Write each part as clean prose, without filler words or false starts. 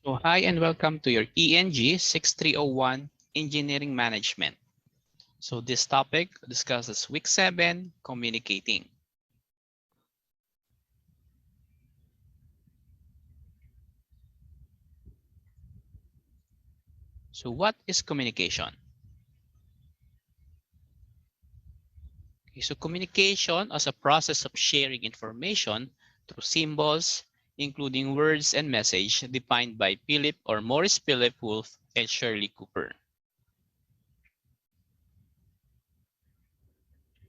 So hi and welcome to your ENG 6301 Engineering Management. So this topic discusses week 7, communicating. So what is communication? Okay, so communication as a process of sharing information through symbols, including words and message defined by Philip or Maurice Philip Wolff and Shirley Kuiper.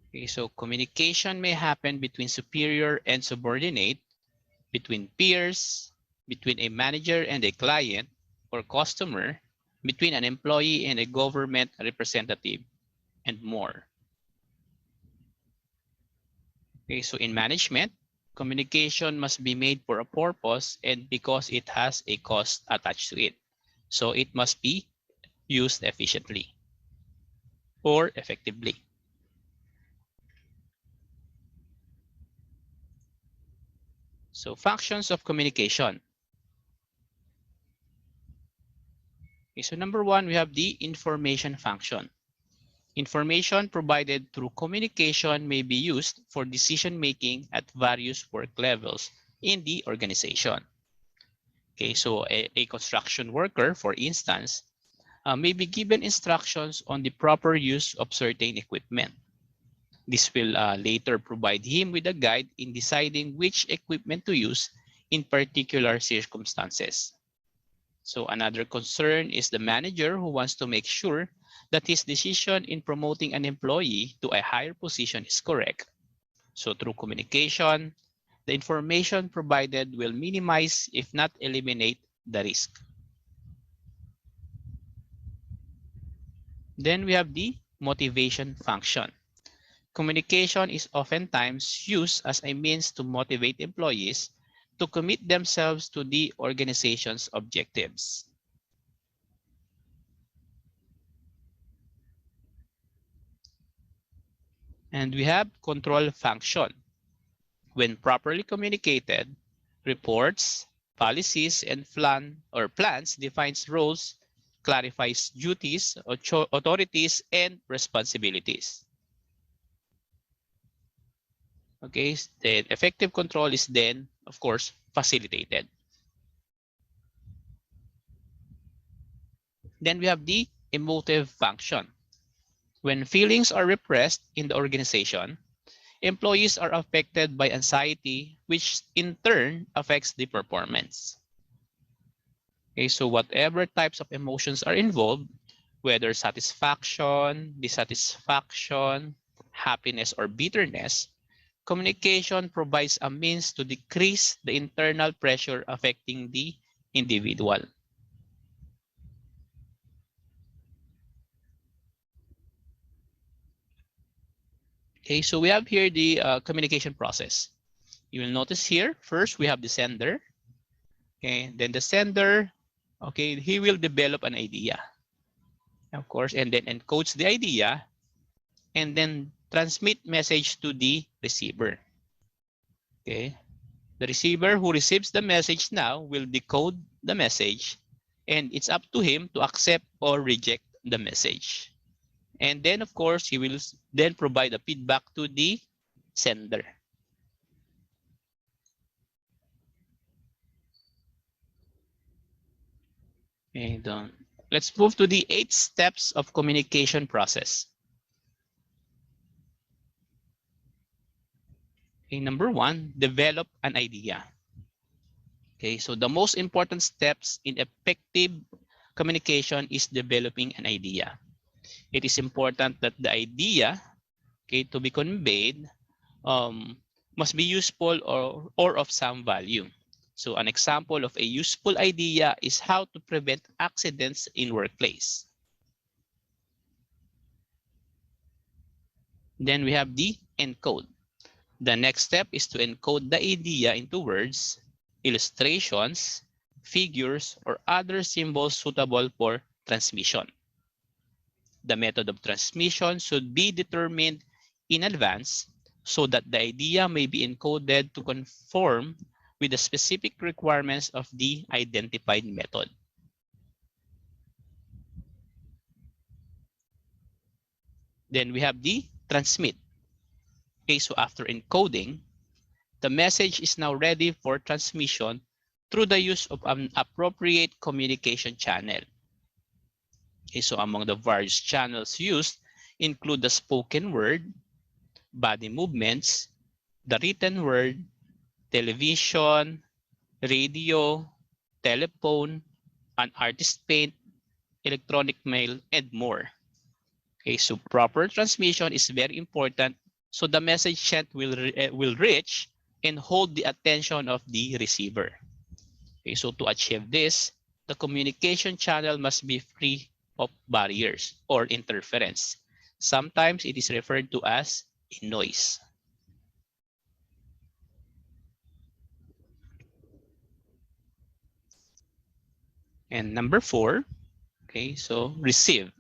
Okay, so communication may happen between superior and subordinate, between peers, between a manager and a client or customer, between an employee and a government representative, and more. Okay, so in management, communication must be made for a purpose and because it has a cost attached to it. So it must be used efficiently or effectively. So functions of communication. Okay, so number one, we have the information function. Information provided through communication may be used for decision-making at various work levels in the organization. Okay, so a construction worker, for instance, may be given instructions on the proper use of certain equipment. This will later provide him with a guide in deciding which equipment to use in particular circumstances. So another concern is the manager who wants to make sure that his decision in promoting an employee to a higher position is correct. So through communication, the information provided will minimize, if not eliminate, the risk. Then we have the motivation function. Communication is oftentimes used as a means to motivate employees to commit themselves to the organization's objectives. And we have control function. When properly communicated, reports, policies, and plans defines roles, clarifies duties, authorities, and responsibilities. Okay, the effective control is then, of course, facilitated. Then we have the emotive function. When feelings are repressed in the organization, employees are affected by anxiety, which in turn affects the performance. Okay, so whatever types of emotions are involved, whether satisfaction, dissatisfaction, happiness, or bitterness, communication provides a means to decrease the internal pressure affecting the individual. Okay, so we have here the communication process. You will notice here, first we have the sender. Okay, then the sender, okay, he will develop an idea, of course, and then encodes the idea and then transmit message to the receiver. Okay, the receiver who receives the message now will decode the message, and it's up to him to accept or reject the message. And then, of course, he will then provide a feedback to the sender. And let's move to the 8 steps of communication process. Okay, number 1, develop an idea. Okay, so the most important steps in effective communication is developing an idea. It is important that the idea, okay, to be conveyed must be useful or of some value. So an example of a useful idea is how to prevent accidents in workplace. Then we have the encode. The next step is to encode the idea into words, illustrations, figures, or other symbols suitable for transmission. The method of transmission should be determined in advance so that the idea may be encoded to conform with the specific requirements of the identified method. Then we have the transmit. Okay, so after encoding, the message is now ready for transmission through the use of an appropriate communication channel. Okay, so among the various channels used include the spoken word, body movements, the written word, television, radio, telephone, an artist paint, electronic mail, and more. Okay, so proper transmission is very important so the message sent will reach and hold the attention of the receiver. Okay, so to achieve this, the communication channel must be free of barriers or interference. Sometimes it is referred to as a noise. And number 4, okay, so receive.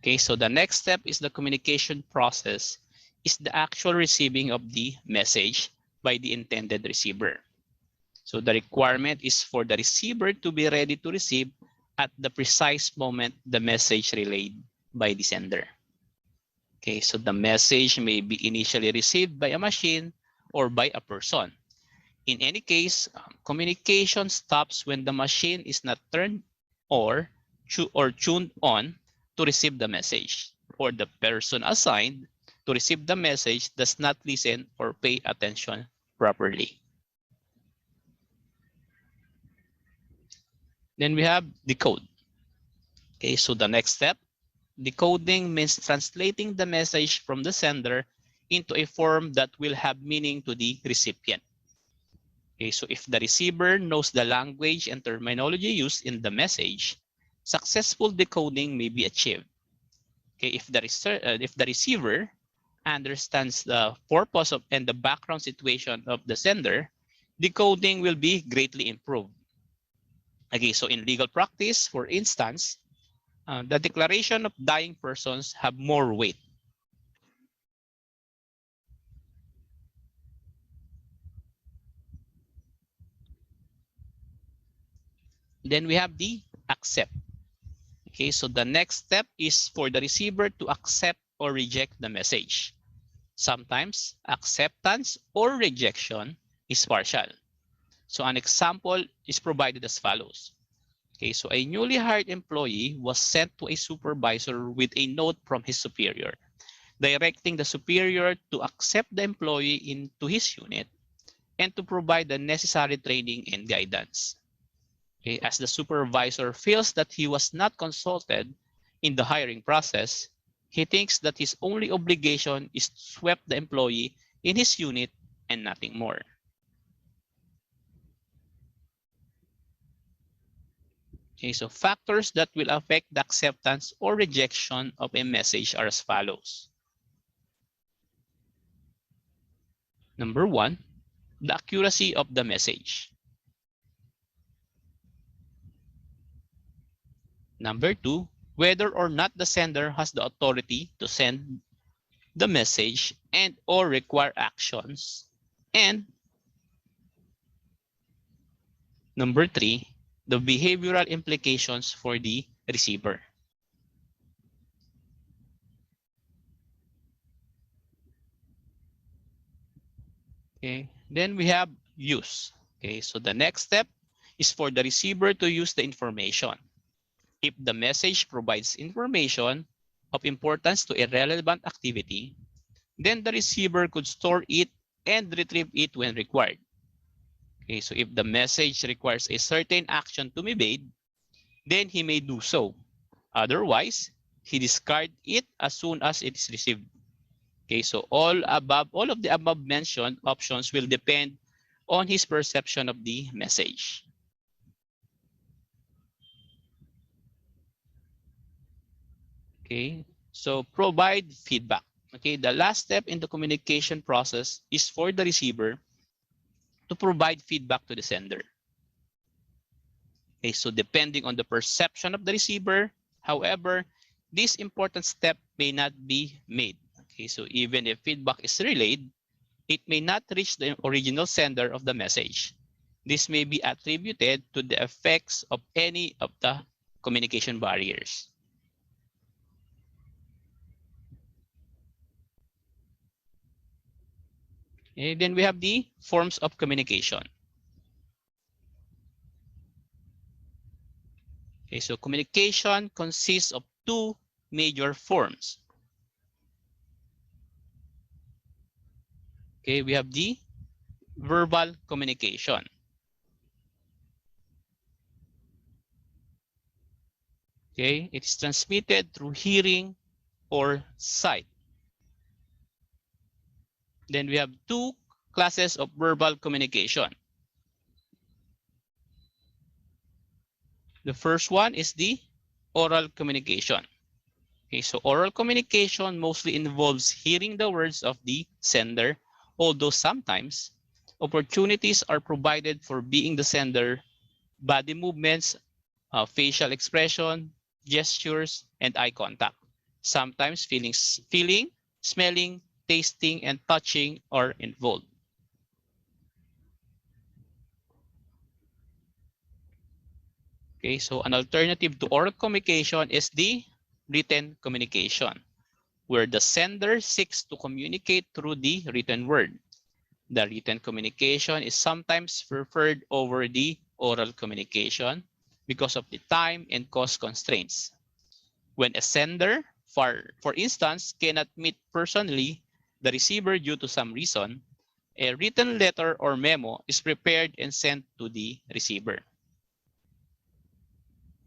Okay, so the next step is the communication process is the actual receiving of the message by the intended receiver. So the requirement is for the receiver to be ready to receive at the precise moment the message relayed by the sender. Okay, so the message may be initially received by a machine or by a person. In any case, communication stops when the machine is not turned or tuned on to receive the message, or the person assigned to receive the message does not listen or pay attention properly. Then we have decode. Okay, so the next step, decoding means translating the message from the sender into a form that will have meaning to the recipient. Okay, so if the receiver knows the language and terminology used in the message, successful decoding may be achieved. Okay, if the receiver understands the purpose of and the background situation of the sender, decoding will be greatly improved. Okay, so in legal practice, for instance, the declaration of dying persons have more weight. Then we have the accept. Okay, so the next step is for the receiver to accept or reject the message. Sometimes acceptance or rejection is partial. So an example is provided as follows. Okay, so a newly hired employee was sent to a supervisor with a note from his superior, directing the superior to accept the employee into his unit and to provide the necessary training and guidance. Okay, as the supervisor feels that he was not consulted in the hiring process, he thinks that his only obligation is to sweep the employee in his unit and nothing more. Okay, so factors that will affect the acceptance or rejection of a message are as follows. Number 1, the accuracy of the message. Number 2, whether or not the sender has the authority to send the message and or require actions. And number 3, the behavioral implications for the receiver. Okay, then we have use. Okay, so the next step is for the receiver to use the information. If the message provides information of importance to a relevant activity, then the receiver could store it and retrieve it when required. Okay, so if the message requires a certain action to be made, then he may do so. Otherwise, he discards it as soon as it is received. Okay, so all of the above mentioned options will depend on his perception of the message. Okay, so provide feedback. Okay, the last step in the communication process is for the receiver to provide feedback to the sender. Okay, so depending on the perception of the receiver, however, this important step may not be made. Okay, so even if feedback is relayed, it may not reach the original sender of the message. This may be attributed to the effects of any of the communication barriers. And then we have the forms of communication. Okay, so communication consists of two major forms. Okay, we have the verbal communication. Okay, it is transmitted through hearing or sight. Then we have two classes of verbal communication. The first one is the oral communication. Okay, so oral communication mostly involves hearing the words of the sender, although sometimes opportunities are provided for being the sender, body movements, facial expression, gestures, and eye contact. Sometimes feeling, smelling, tasting, and touching are involved. Okay, so an alternative to oral communication is the written communication, where the sender seeks to communicate through the written word. The written communication is sometimes preferred over the oral communication because of the time and cost constraints. When a sender, for instance, cannot meet personally the receiver due to some reason, a written letter or memo is prepared and sent to the receiver.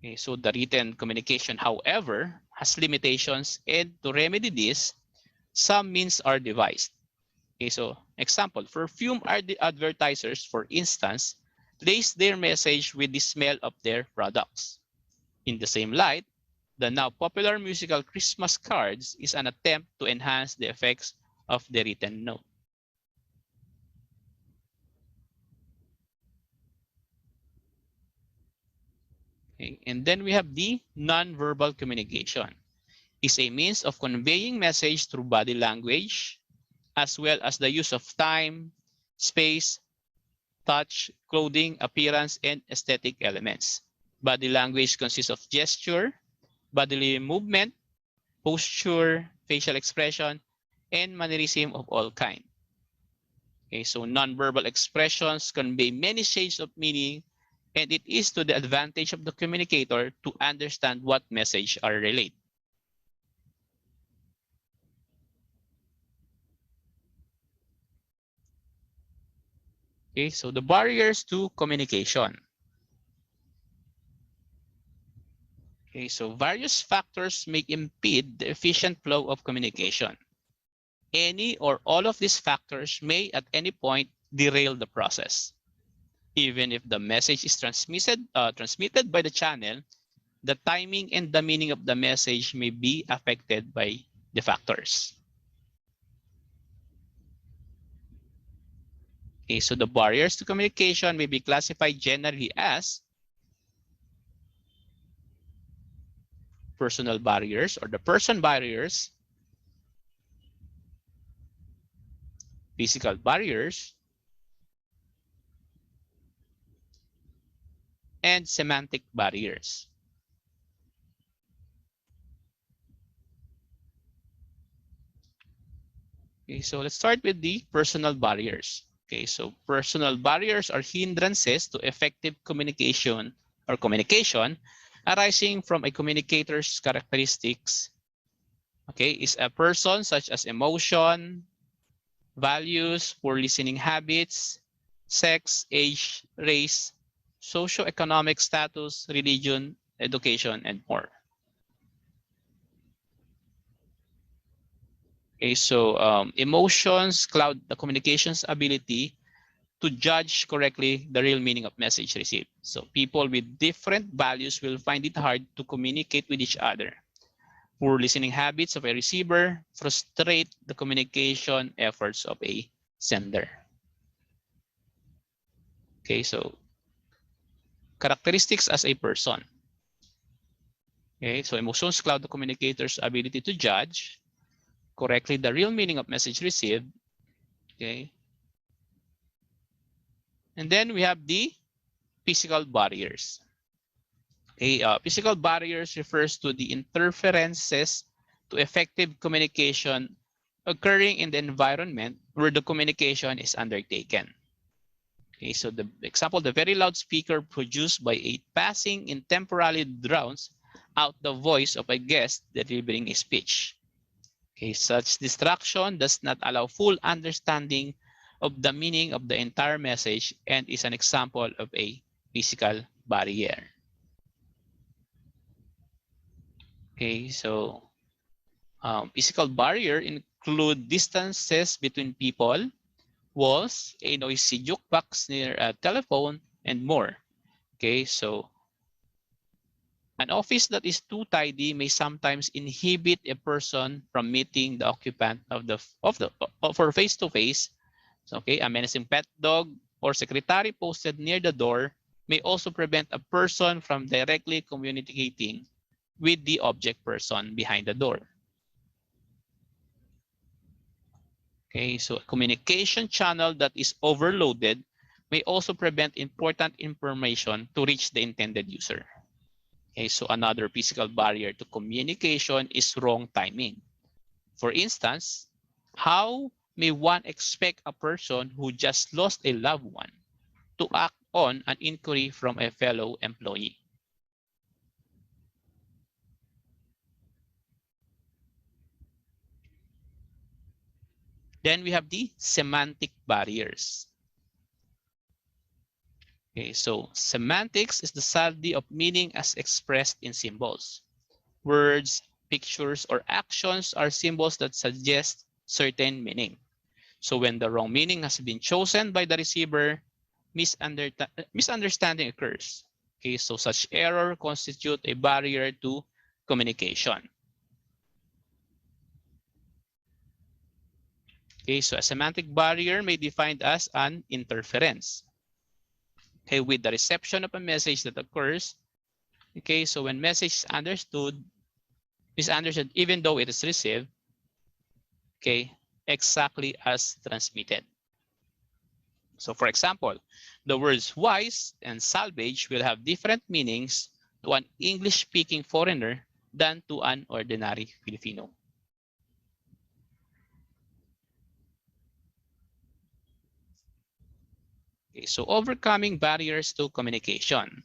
Okay, so the written communication, however, has limitations, and to remedy this, some means are devised. Okay, so example, perfume advertisers, for instance, lace their message with the smell of their products. In the same light, the now popular musical Christmas cards is an attempt to enhance the effects of the written note. Okay, and then we have the non-verbal communication. It's a means of conveying message through body language, as well as the use of time, space, touch, clothing, appearance, and aesthetic elements. Body language consists of gesture, bodily movement, posture, facial expression, and mannerism of all kinds. Okay, so nonverbal expressions convey many shades of meaning, and it is to the advantage of the communicator to understand what message are relayed. Okay, so the barriers to communication. Okay, so various factors may impede the efficient flow of communication. Any or all of these factors may at any point derail the process. Even if the message is transmitted by the channel, the timing and the meaning of the message may be affected by the factors. Okay, so the barriers to communication may be classified generally as personal barriers or the person barriers, physical barriers, and semantic barriers. Okay, so let's start with the personal barriers. Okay, so personal barriers are hindrances to effective communication or communication arising from a communicator's characteristics. Okay, is a person such as emotion, values, poor listening habits, sex, age, race, socioeconomic status, religion, education, and more. Okay, so emotions cloud the communications ability to judge correctly the real meaning of message received. So people with different values will find it hard to communicate with each other. Poor listening habits of a receiver frustrate the communication efforts of a sender. Okay, so characteristics as a person. Okay, so emotions cloud the communicator's ability to judge correctly the real meaning of message received. Okay. And then we have the physical barriers. Okay, physical barriers refers to the interferences to effective communication occurring in the environment where the communication is undertaken. Okay, so the example, the very loud speaker produced by a passing in temporarily drowns out the voice of a guest delivering a speech. Okay, such distraction does not allow full understanding of the meaning of the entire message and is an example of a physical barrier. Okay, so physical barrier include distances between people, walls, a noisy jukebox near a telephone, and more. Okay, so an office that is too tidy may sometimes inhibit a person from meeting the occupant for face-to-face. So, okay, a menacing pet dog or secretary posted near the door may also prevent a person from directly communicating with the object person behind the door. Okay, so a communication channel that is overloaded may also prevent important information to reach the intended user. Okay, so another physical barrier to communication is wrong timing. For instance, how may one expect a person who just lost a loved one to act on an inquiry from a fellow employee? Then we have the semantic barriers. Okay, so semantics is the study of meaning as expressed in symbols. Words, pictures, or actions are symbols that suggest certain meaning. So when the wrong meaning has been chosen by the receiver, misunderstanding occurs. Okay, so such error constitute a barrier to communication. Okay, so a semantic barrier may be defined as an interference. Okay, with the reception of a message that occurs. Okay, so when message is misunderstood even though it is received, okay, exactly as transmitted. So for example, the words wise and salvage will have different meanings to an English-speaking foreigner than to an ordinary Filipino. Okay, so overcoming barriers to communication.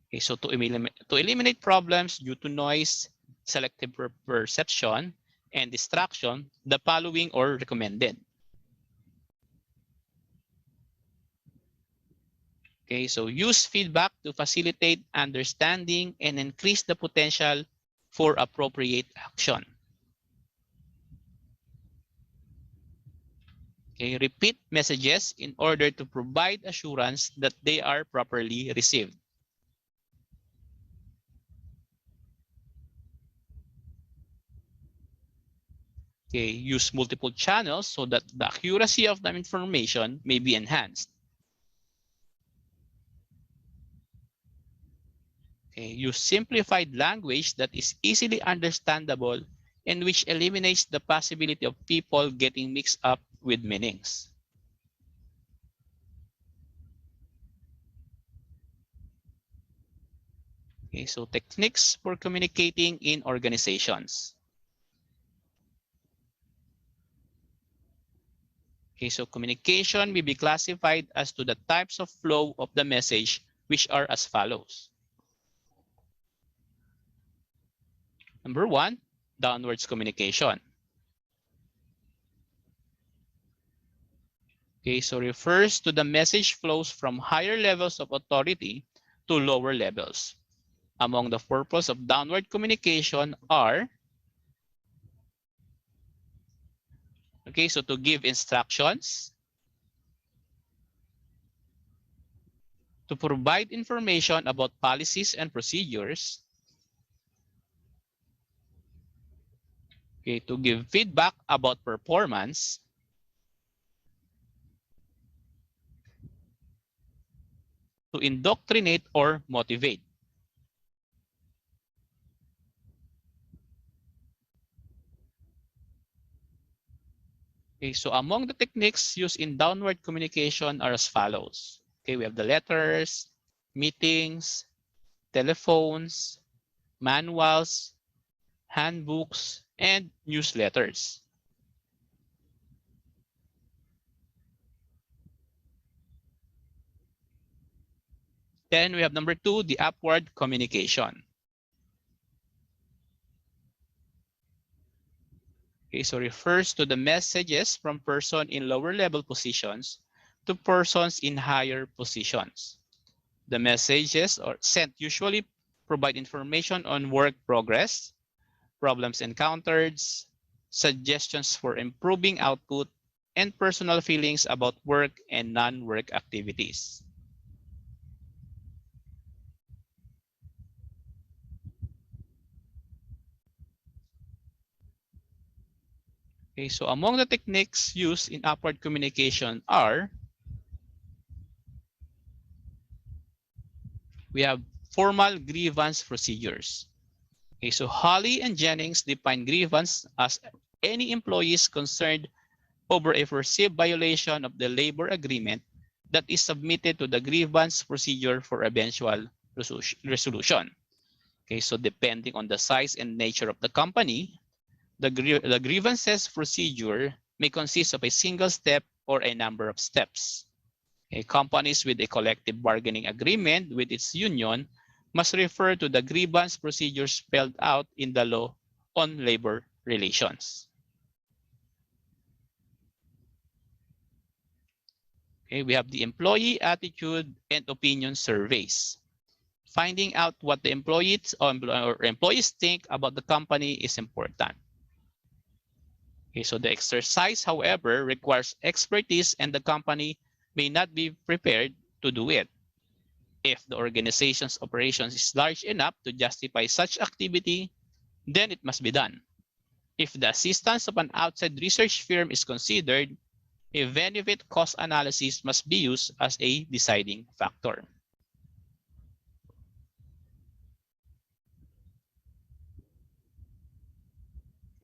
Okay, so to eliminate problems due to noise, selective perception, and distraction, the following are recommended. Okay, so use feedback to facilitate understanding and increase the potential for appropriate action. Okay, repeat messages in order to provide assurance that they are properly received. Okay, use multiple channels so that the accuracy of the information may be enhanced. Okay, use simplified language that is easily understandable and which eliminates the possibility of people getting mixed up with meanings. Okay, so techniques for communicating in organizations. Okay, so communication may be classified as to the types of flow of the message, which are as follows. Number one, downwards communication. Okay, so refers to the message flows from higher levels of authority to lower levels. Among the purpose of downward communication are, okay, so to give instructions, to provide information about policies and procedures, okay, to give feedback about performance, to indoctrinate or motivate. Okay, so among the techniques used in downward communication are as follows. Okay, we have the letters, meetings, telephones, manuals, handbooks, and newsletters. Then we have number 2, the upward communication. Okay, so refers to the messages from person in lower level positions to persons in higher positions. The messages are sent usually provide information on work progress, problems encountered, suggestions for improving output, and personal feelings about work and non-work activities. Okay, so among the techniques used in upward communication are, we have formal grievance procedures. Okay, so Holly and Jennings define grievance as any employees concerned over a perceived violation of the labor agreement that is submitted to the grievance procedure for eventual resolution. Okay, so depending on the size and nature of the company, the grievances procedure may consist of a single step or a number of steps. Okay, companies with a collective bargaining agreement with its union must refer to the grievance procedure spelled out in the law on labor relations. Okay, we have the employee attitude and opinion surveys. Finding out what the employees think about the company is important. Okay, so the exercise, however, requires expertise and the company may not be prepared to do it. If the organization's operations is large enough to justify such activity, then it must be done. If the assistance of an outside research firm is considered, a benefit cost analysis must be used as a deciding factor.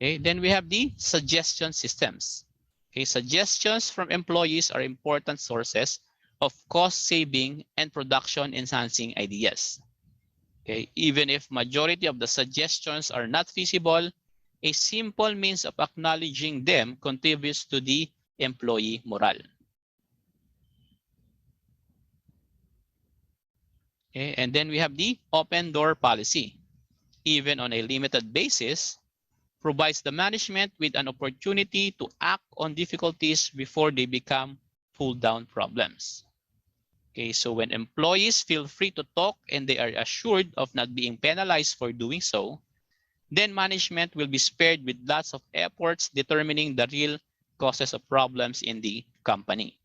Okay, then we have the suggestion systems. Okay, suggestions from employees are important sources of cost saving and production enhancing ideas. Okay, even if majority of the suggestions are not feasible, a simple means of acknowledging them contributes to the employee morale. Okay, and then we have the open door policy. Even on a limited basis, provides the management with an opportunity to act on difficulties before they become pull-down problems. Okay, so when employees feel free to talk and they are assured of not being penalized for doing so, then management will be spared with lots of efforts determining the real causes of problems in the company.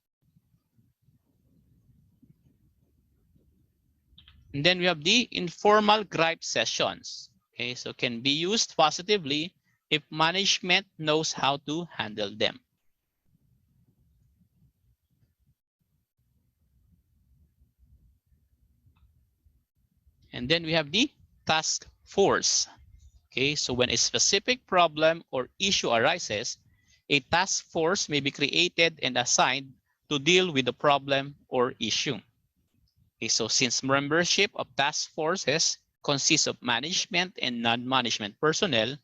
And then we have the informal gripe sessions. Okay, so can be used positively if management knows how to handle them. And then we have the task force. Okay, so when a specific problem or issue arises, a task force may be created and assigned to deal with the problem or issue. Okay, so since membership of task forces consists of management and non-management personnel,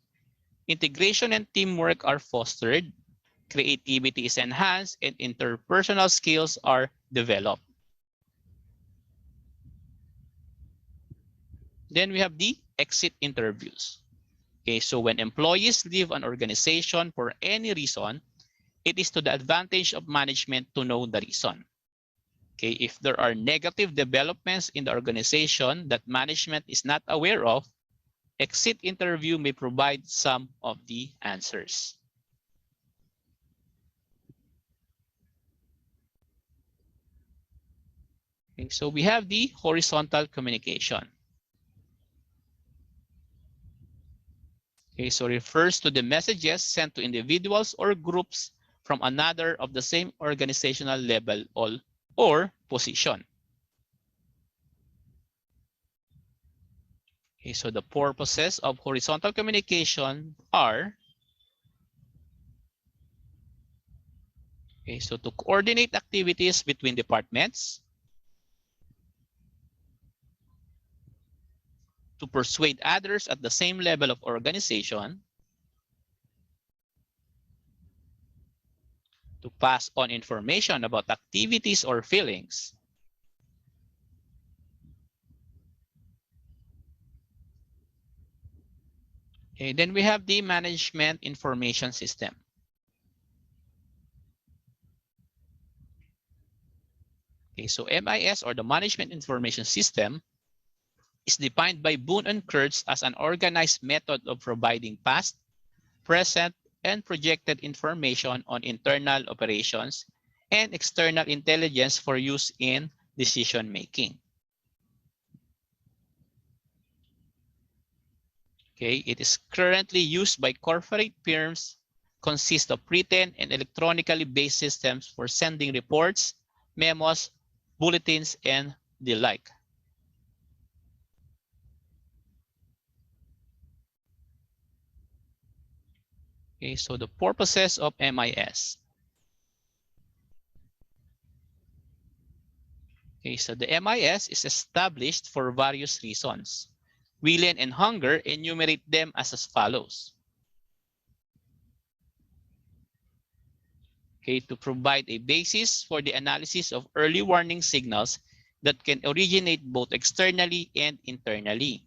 integration and teamwork are fostered, creativity is enhanced, and interpersonal skills are developed. Then we have the exit interviews. Okay, so when employees leave an organization for any reason, it is to the advantage of management to know the reason. Okay, if there are negative developments in the organization that management is not aware of, exit interview may provide some of the answers. Okay, so we have the horizontal communication. Okay, so refers to the messages sent to individuals or groups from another of the same organizational level or position. Okay, so the purposes of horizontal communication are Okay, so to coordinate activities between departments, to persuade others at the same level of organization, to pass on information about activities or feelings, okay, then we have the management information system. Okay, so MIS, or the Management Information System, is defined by Boone and Kurtz as an organized method of providing past, present, and projected information on internal operations and external intelligence for use in decision making. Okay, it is currently used by corporate firms, consists of written and electronically based systems for sending reports, memos, bulletins, and the like. Okay, so the purposes of MIS. Okay, so the MIS is established for various reasons. Leonen and Hunger enumerate them as follows. Okay, to provide a basis for the analysis of early warning signals that can originate both externally and internally.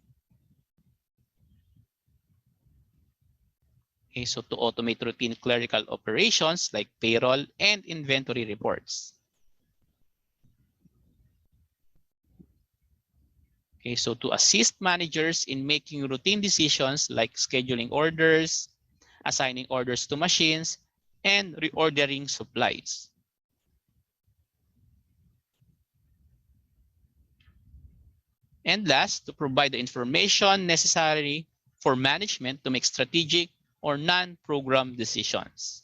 Okay, so to automate routine clerical operations like payroll and inventory reports. Okay, so to assist managers in making routine decisions like scheduling orders, assigning orders to machines, and reordering supplies. And last, to provide the information necessary for management to make strategic or non-program decisions.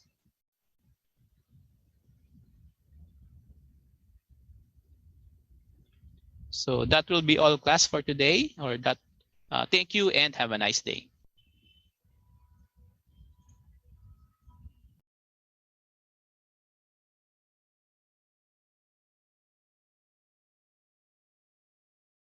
So that will be all, class, for today. Thank you and have a nice day.